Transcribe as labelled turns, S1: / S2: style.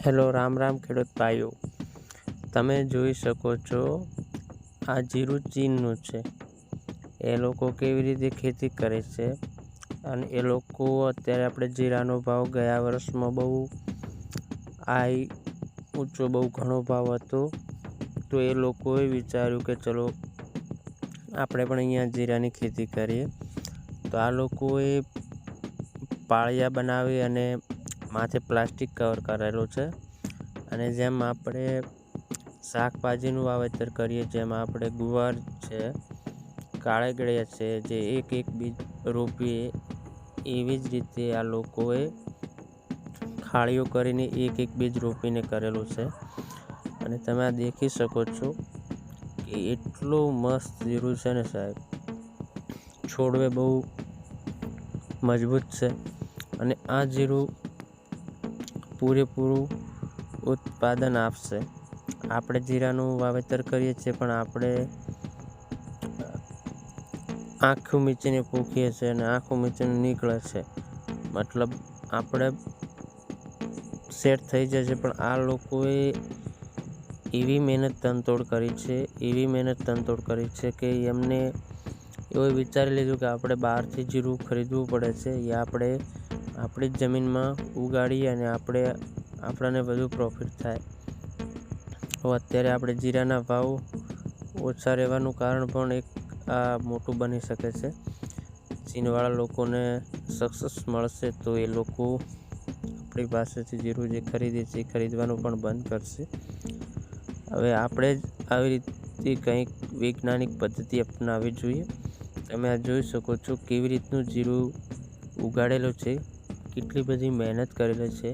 S1: Hello Ram Ram ખેડૂત ભાઈઓ, તમે જોઈ શકો છો આ જીરું ચીનનું છે. એ લોકો કેવી રીતે ખેતી કરે છે અને એ લોકો અત્યારે આપણે જીરાનો ભાવ ગયા વર્ષમાં બહુ ઊંચો બહુ ઘણો ભાવ હતો, તો એ લોકોએ વિચાર્યું કે ચલો આપણે પણ અહીંયા જીરાની ખેતી કરીએ. તો આ લોકોએ પાળિયા બનાવી અને માથે પ્લાસ્ટિક કવર કરેલો છે. અને જેમ આપણે શાકભાજીનું વાવેતર કરીએ, જેમ આપણે ગુવાર છે, કાળેગળિયા છે, જે એક એક બીજ રોપીએ, એવી જ રીતે આ લોકોએ ખાળીઓ કરીને એક એક બીજ રોપીને કરેલું છે. અને તમે આ દેખી શકો છો કે એટલું મસ્ત જીરું છે ને સાહેબ, છોડવે બહુ મજબૂત છે. અને આ જીરું પૂરેપૂરું ઉત્પાદન આપશે. આપણે જીરાનું વાવેતર કરીએ છીએ, પણ આપણે આખું મીચીને પૂકીએ છીએ અને આખું મીચીને નીકળે છે, મતલબ આપણે સેટ થઈ જાય છે. પણ આ લોકોએ એવી મહેનત તનતોડ કરી છે કે એમને એવું વિચારી લીધું કે આપણે બહારથી જીરું ખરીદવું પડે છે, યા આપણે આપણી જ જમીનમાં ઉગાડીએ અને આપણને વધુ પ્રોફિટ થાય. તો અત્યારે આપણે જીરાના ભાવ ઓછા રહેવાનું કારણ પણ એક આ મોટું બની શકે છે. ચીનવાળા લોકોને સક્સેસ મળશે તો એ લોકો આપણી પાસેથી જીરું જે ખરીદે છે એ ખરીદવાનું પણ બંધ કરશે. હવે આપણે જ આવી રીતે કંઈક વૈજ્ઞાનિક પદ્ધતિ અપનાવવી જોઈએ. તમે આ જોઈ શકો છો કેવી રીતનું જીરું ઉગાડેલું છે, કેટલી બધી મહેનત કરેલી છે.